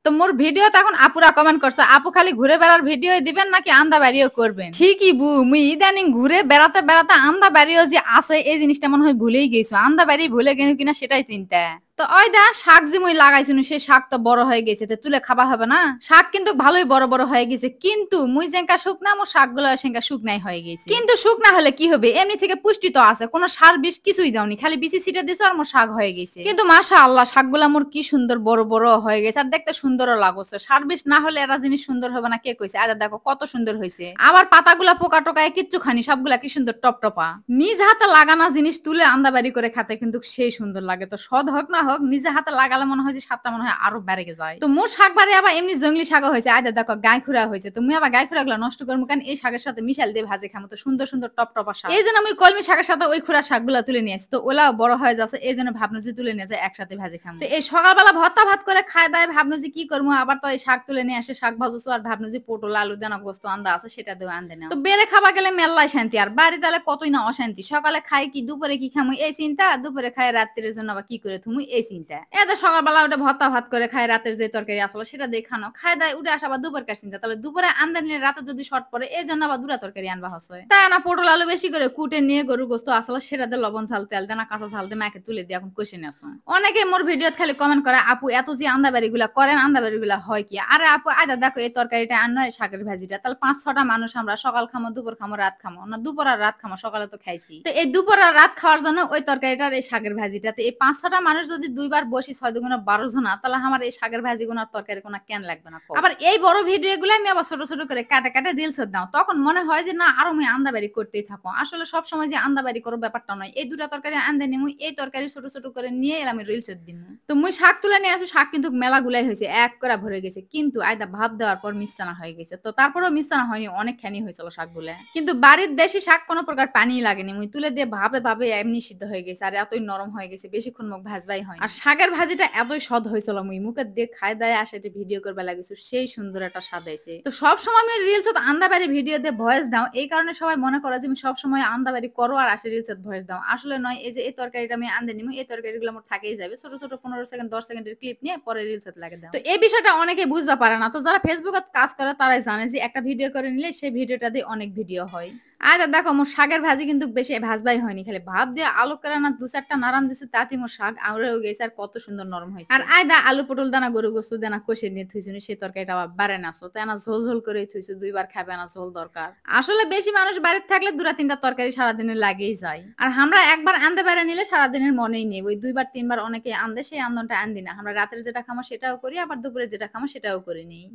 তো মোর ভিডিওতে এখন আপুরা কমেন্ট করছে আপু খালি ঘুরে বেড়ার ভিডিও দিবেন নাকি আন্দা বাড়িও করবেন। ঠিকই বু মুই ইদানিং ঘুরে বেড়াতে বেড়াতে আন্দা বাড়িও যে আছে এই জিনিসটা মনে হয় ভুলেই গেছো। আন্দা বাড়ি ভুলে গেল কিনা সেটাই চিন্তা। তো ওই দা শাক যে মুই লাগাইছিনু সেই শাক তো বড় হয়ে গেছে, তো তুলে খাবা হবে না? শাক কিন্তু ভালোই বড় বড় হয়ে গেছে, কিন্তু মুই যেঙ্কা শুকনা মোর শাকগুলো সেঙ্কা শুকনাই হয়ে গেছে। কিন্তু শুকনা হলে কি হবে, এমনি থেকে পুষ্টি তো আছে, কোনো সার বিষ কিছুই দাওনি, খালি বিচি ছিটা দিছো আর মোর শাক হয়ে গেছে। কিন্তু মাশাআল্লাহ শাকগুলা মোর কি সুন্দর বড় বড় হয়ে গেছে আর দেখতে সুন্দরও লাগছে। সার বিষ না হলে এরা জিনিস সুন্দর হবে না কে কইছে? আরে দেখো কত সুন্দর হয়েছে। আবার পাতাগুলা পোকা টোকায় কিচ্ছু খানি, সবগুলা কি সুন্দর টপটপা। নিজ হাতে লাগানো জিনিস তুলে আন্দাবাড়ি করে খাতে কিন্তু সেই সুন্দর লাগে। তো সদ হোক না হোক নিজে হাতে লাগালে মনে হয় যে স্বাদটা মনে হয় আরো বেড়ে যায়। তো মোর শাক বাড়ি আবার এমনি জঙ্গলি শাকও হয়েছে, আয় দেখো গায়ে খুরা হয়েছে। তুমি আবার গায়ে খুরা গুলো নষ্ট করবো কেন? এই শাকের সাথে মিশাল দিয়ে ভাজি খামো, তো সুন্দর সুন্দর টপটপা শাক। এই জন্য আমি কলমি শাকের সাথে ওই খুরা শাকগুলা তুলে নিয়ে আসি, তো ওলাও বড় হয়ে যাচ্ছে, এই জন্য ভাবনু যে তুলে নিয়ে যায় একসাথে ভাজি খামো। তো এই সকালবেলা ভর্তা ভাত করে খায় দায় ভাবনু যে কি করবো, আবার তো এই শাক তুলে নিয়ে আসে শাক ভাজছো আর ভাবনু যে পটল আলু দেনা গোস্ত আন্দা আছে সেটা দিয়ে আনতে নাও। তো বেড়ে খাবা গেলে মেল্লাই শান্তি, আর বাড়ি তাহলে কতই না অশান্তি। সকালে খাই কি, দুপুরে কি খামু এই চিন্তা, দুপুরে খাই রাত্রের জন্য আবার কি করে থুমু এই চিন্তা। এত সকালবেলা ওটা ভর্তা ভাত করে খাই, রাতের যে তরকারি আসলো সেটা দিয়ে খানো খাই দায় উঠে আসা আবার দুপুরকার চিন্তা, তাহলে দুপুরে আনতে নিলে রাতে যদি শর্ট পড়ে এই জন্য আবার দুটা তরকারি আনবা হচ্ছে। তাই না পটল আলু বেশি করে কুটে নিয়ে গরু গোস্ত আসলো সেটা দিয়ে লবণ ঝাল তেল দেনা কাঁচা ঝাল দিয়ে মাকে তুলে দিয়ে এখন কষে নিয়েছে। অনেকে মোর ভিডিওতে খালি কমেন্ট করে আপু এত যে আন্দাবাড়ি গুলা করেন আন্দাবাড়ি গুলা হয় কি? আরে আপু আয়দা দেখো এই তরকারিটা আনো শাকের ভাজিটা, তাহলে 5-6টা মানুষ আমরা সকাল খামো দুপুর খামো রাত খামো না, দুপুর আর রাত খামো, সকালে তো খাইছি। তো এই দুপুর আর রাত খাওয়ার জন্য ওই তরকারিটার এই শাকের ভাজিটাতে এই 5-6টা মানুষ যদি দুইবার বসি 6 দুগুণে 12 জনা, তাহলে আমার এই শাকের ভাজি গুনার তরকারি কোনা কেন লাগবে না? আবার এই বড় ভিডিও গুলো আমি আবার ছোট ছোট করে কাটে কাটে রিলস দাও, তখন মনে হয় যে না আরো আমি আন্দাবাড়ি করতেই থাকো। আসলে সব সময় যে আন্দাবাড়ি করো ব্যাপারটা নয়, এই দুটা তরকারি আনতে নিমু এই তরকারি ছোট ছোট করে নিয়ে আমি রিলস দিম। তো মুই শাক তুলে নিয়ে আসি, শাক কিন্তু মেলা গুলাই হয়েছে, এক করে ভরে গেছে, কিন্তু আয়দা ভাব দেওয়ার পর মিশানা হয়ে গেছে। তো তারপরেও মিশানা হয়নি, অনেক খানি হয়েছিল শাকগুলা। কিন্তু বাড়ির দেশি শাক কোনো প্রকার পানি লাগেনি, মুই তুলে দিয়ে ভাবে ভাবে এমনি সিদ্ধ হয়ে গেছে আর এতই নরম হয়ে গেছে, বেশিক্ষণ মুখ ভাজবাই হয়। আর শাকের ভাজিটা এতই স্বাদ হয়েছিল, মুই মুখে দিয়ে খায় দায় আসে ভিডিও করবে লাগিয়েছি, সেই সুন্দর একটা স্বাদ হয়েছে। তো সবসময় আমি রিলস আন্দাবাড়ি ভিডিও দিয়ে ভয়েস দাও, এই কারণে সবাই মনে করে যে আমি সবসময় আন্দাবাড়ি করো আর আসে রিলস ভয়েস দাও। আসলে নয়, এই যে এই তরকারিটা আমি আনতে নিমু এই তরকারিগুলো আমার থাকেই যাবে, ছোট ছোট 15 সেকেন্ড 10 সেকেন্ডের ক্লিপ নিয়ে পরে রিলস লাগে দাও। তো এই বিষয়টা অনেকে বুঝতে পারে না, তো যারা ফেসবুকে কাজ করে তারাই জানে যে একটা ভিডিও করে নিলে সেই ভিডিওটা দিয়ে অনেক ভিডিও হয়। আচ্ছা দেখো মোর শাকের ভাজি কিন্তু বেশি ভাজবাই হয়নি, খালি ভাব দিয়ে আলু করে না 2-4টা নাড়ান দিছি, তাতেই মোর শাক আউড়েও গেছে আর কত সুন্দর নরম হয়েছে। আর আয়দা আলু পটল দানা গরু গোস্ত দানা কষে নিয়ে থুইছুনি সেই তরকারিটা আবার বারে নাছো, তাই না ঝোল ঝোল করে থুইছো, দুইবার খাবে না ঝোল দরকার। আসলে বেশি মানুষ বাড়িতে থাকলে 2-3টা তরকারি সারাদিনে লাগেই যায়, আর আমরা একবার আনতে বাইরে নিলে সারাদিনের মনেই নেই, ওই 2বার 3বার অনেকে আনদে সেই আন্দনটা আনদি না, আমরা রাতের যেটা খামো সেটাও করি আবার দুপুরে যেটা খামো সেটাও করে নিই।